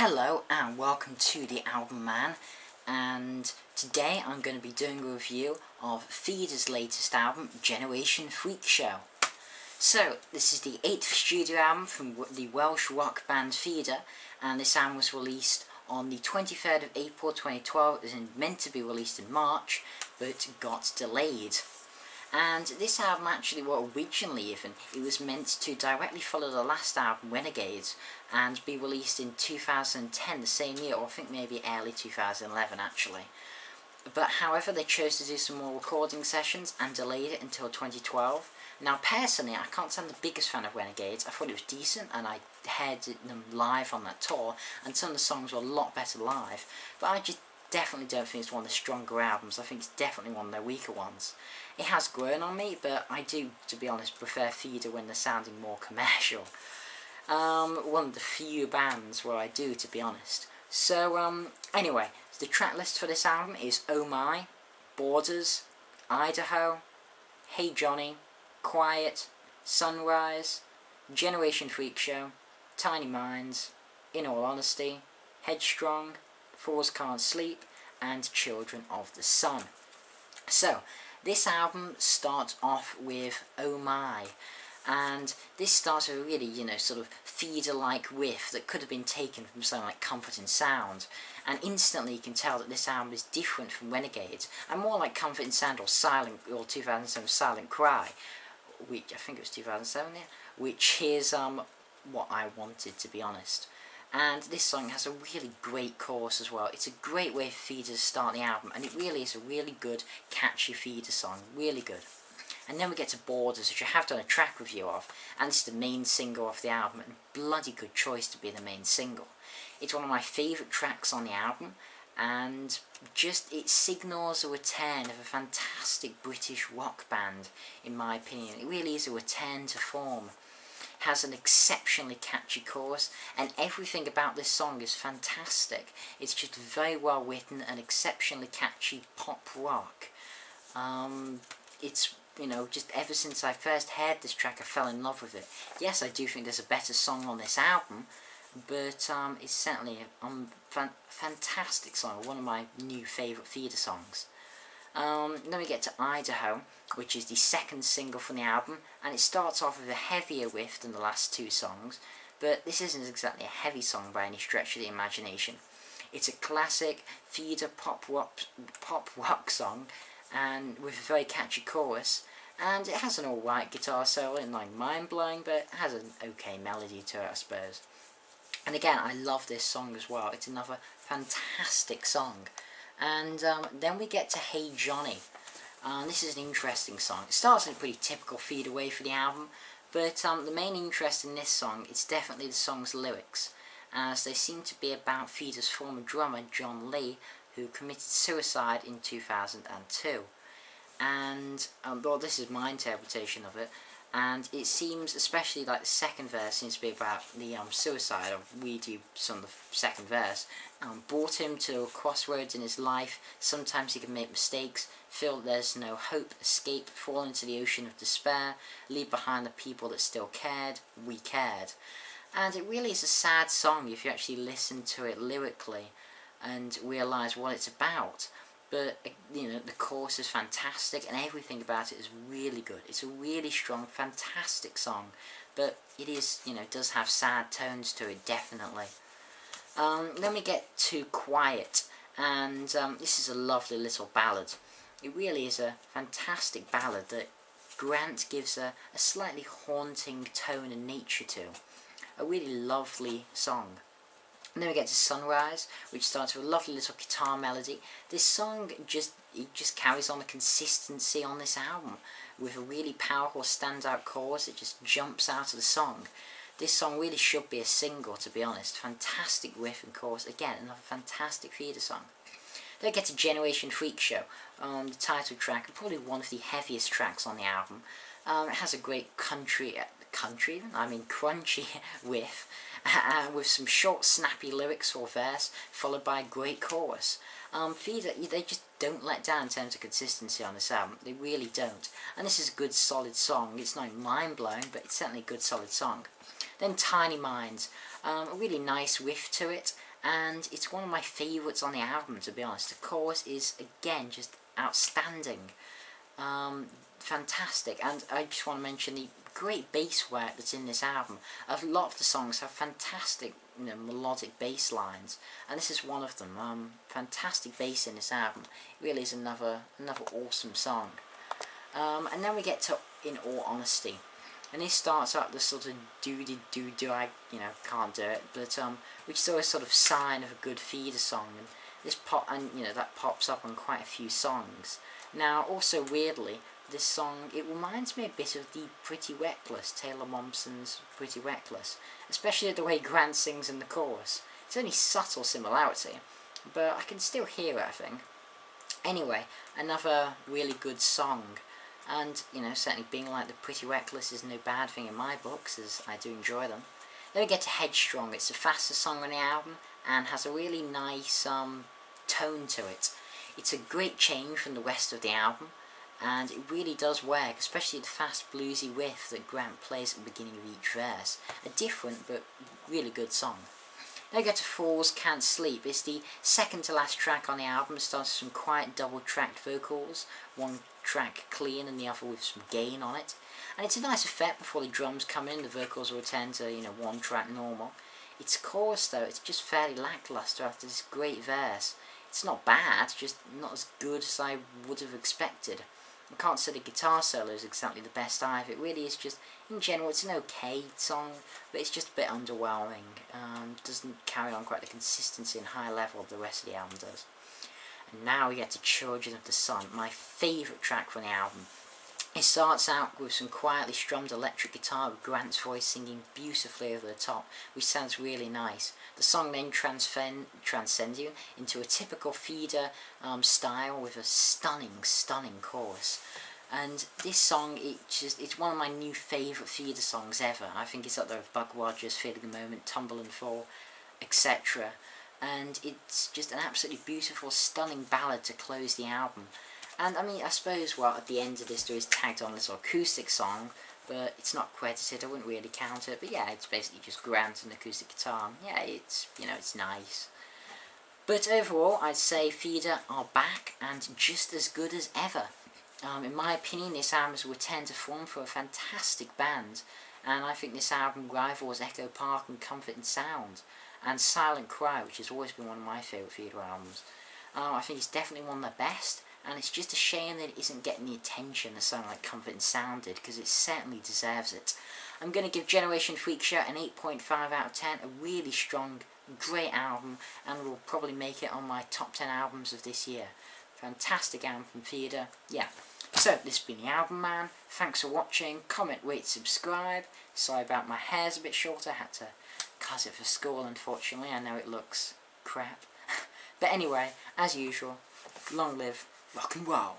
Hello and welcome to the Album Man, and today I'm going to be doing a review of Feeder's latest album, Generation Freakshow. So, this is the 8th studio album from the Welsh rock band Feeder, and this album was released on the 23rd of April 2012. It was meant to be released in March, but got delayed. And this album actually, originally it was meant to directly follow the last album, Renegades, and be released in 2010, the same year, or I think maybe early 2011 actually. But however, they chose to do some more recording sessions and delayed it until 2012. Now personally, I can't say I'm the biggest fan of Renegades. I thought it was decent, and I heard them live on that tour, and some of the songs were a lot better live, but I just definitely don't think it's one of the stronger albums. I think it's definitely one of their weaker ones. It has grown on me, but I do, to be honest, prefer Feeder when they're sounding more commercial. One of the few bands where I do, to be honest. So, anyway, the track list for this album is Oh My, Borders, Idaho, Hey Johnny, Quiet, Sunrise, Generation Freakshow, Tiny Minds, In All Honesty, Headstrong, Fools Can't Sleep, and Children of the Sun. So, this album starts off with Oh My, and this starts with a really, sort of Feeder-like riff that could have been taken from something like Comforting Sound, and instantly you can tell that this album is different from Renegades, and more like Comforting Sound or 2007 Silent Cry, which I think it was 2007, yeah, which is what I wanted, to be honest. And this song has a really great chorus as well. It's a great way for Feeder to start the album, and it really is a really good, catchy Feeder song, really good. And then we get to Borders, which I have done a track review of, and it's the main single of the album, and bloody good choice to be the main single. It's one of my favourite tracks on the album, and just it signals a return of a fantastic British rock band, in my opinion. It really is a return to form. Has an exceptionally catchy chorus, and everything about this song is fantastic. It's just very well written and exceptionally catchy pop rock. It's, just ever since I first heard this track, I fell in love with it. Yes, I do think there's a better song on this album, but it's certainly a fantastic song, one of my new favourite Feeder songs. Then we get to Idaho, which is the second single from the album, and it starts off with a heavier riff than the last two songs, but this isn't exactly a heavy song by any stretch of the imagination. It's a classic Feeder pop rock song, and with a very catchy chorus, and it has an alright guitar solo, and like mind-blowing, but it has an okay melody to it, I suppose. And again, I love this song as well. It's another fantastic song. And then we get to Hey Johnny. This is an interesting song. It starts in a pretty typical Feeder way for the album, but the main interest in this song is definitely the song's lyrics, as they seem to be about Feeder's former drummer, John Lee, who committed suicide in 2002. And, well, this is my interpretation of it, and it seems, especially like the second verse, seems to be about the suicide. I'll read you some of the second verse. Brought him to a crossroads in his life. Sometimes he can make mistakes, feel that there's no hope, escape, fall into the ocean of despair, leave behind the people that still cared. We cared. And it really is a sad song if you actually listen to it lyrically and realise what it's about. But, the chorus is fantastic, and everything about it is really good. It's a really strong, fantastic song, but it is, does have sad tones to it, definitely. Then we get to Quiet, and this is a lovely little ballad. It really is a fantastic ballad that Grant gives a slightly haunting tone and nature to. A really lovely song. And then we get to Sunrise, which starts with a lovely little guitar melody. This song just carries on the consistency on this album, with a really powerful standout chorus that just jumps out of the song. This song really should be a single, to be honest. Fantastic riff and chorus. Again, another fantastic Feeder song. Then we get to Generation Freakshow, the title track, and probably one of the heaviest tracks on the album. It has a great crunchy riff, with some short, snappy lyrics for verse, followed by a great chorus. Feeder, they just don't let down in terms of consistency on this album. They really don't. And this is a good, solid song. It's not mind-blowing, but it's certainly a good, solid song. Then Tiny Minds. A really nice riff to it, and it's one of my favourites on the album, to be honest. The chorus is, again, just outstanding. Fantastic, and I just want to mention the great bass work that's in this album. A lot of the songs have fantastic, melodic bass lines, and this is one of them. Fantastic bass in this album. It really is another awesome song. And then we get to In All Honesty, and this starts up the sort of do-de-do-do, I can't do it, but which is always sort of sign of a good feeder song, and this that pops up on quite a few songs. Now, also weirdly, this song, it reminds me a bit of the Pretty Reckless, Taylor Momsen's Pretty Reckless, especially the way Grant sings in the chorus. It's only subtle similarity, but I can still hear it, I think. Anyway, another really good song, and, certainly being like the Pretty Reckless is no bad thing in my books, as I do enjoy them. Then we get to Headstrong. It's the fastest song on the album, and has a really nice tone to it. It's a great change from the rest of the album, and it really does work, especially the fast bluesy riff that Grant plays at the beginning of each verse. A different but really good song. Then we get to Falls Can't Sleep. It's the second to last track on the album. It starts with some quiet double-tracked vocals, one track clean and the other with some gain on it. And it's a nice effect before the drums come in. The vocals will return to, one track normal. Its chorus, though, it's just fairly lackluster after this great verse. It's not bad, just not as good as I would have expected. I can't say the guitar solo is exactly the best either. It really is just, in general, it's an okay song, but it's just a bit underwhelming. Doesn't carry on quite the consistency and high level of the rest of the album does. And now we get to Children of the Sun, my favourite track from the album. It starts out with some quietly strummed electric guitar with Grant's voice singing beautifully over the top, which sounds really nice. The song then transcends you into a typical feeder style with a stunning chorus. And this song, it's one of my new favourite feeder songs ever. I think it's up there with Buck Rogers, Feel the Moment, Tumble and Fall, etc. And it's just an absolutely beautiful, stunning ballad to close the album. And I suppose, at the end of this there is tagged on a little acoustic song, but it's not credited, I wouldn't really count it, but yeah, it's basically just Grant and acoustic guitar. Yeah, it's nice. But overall, I'd say Feeder are back, and just as good as ever. In my opinion, this album is a return to form for a fantastic band, and I think this album rivals Echo Park and Comfort and Sound, and Silent Cry, which has always been one of my favourite Feeder albums. I think it's definitely one of the best, and it's just a shame that it isn't getting the attention a song like Comfort and Sound did, because it certainly deserves it. I'm going to give Generation Freakshow an 8.5 out of 10, a really strong, great album, and will probably make it on my top 10 albums of this year. Fantastic album from Feeder, yeah. So, this has been the Album Man. Thanks for watching. Comment, rate, subscribe. Sorry about my hair's a bit shorter. I had to cut it for school, unfortunately. I know it looks crap. But anyway, as usual, long live rock and roll.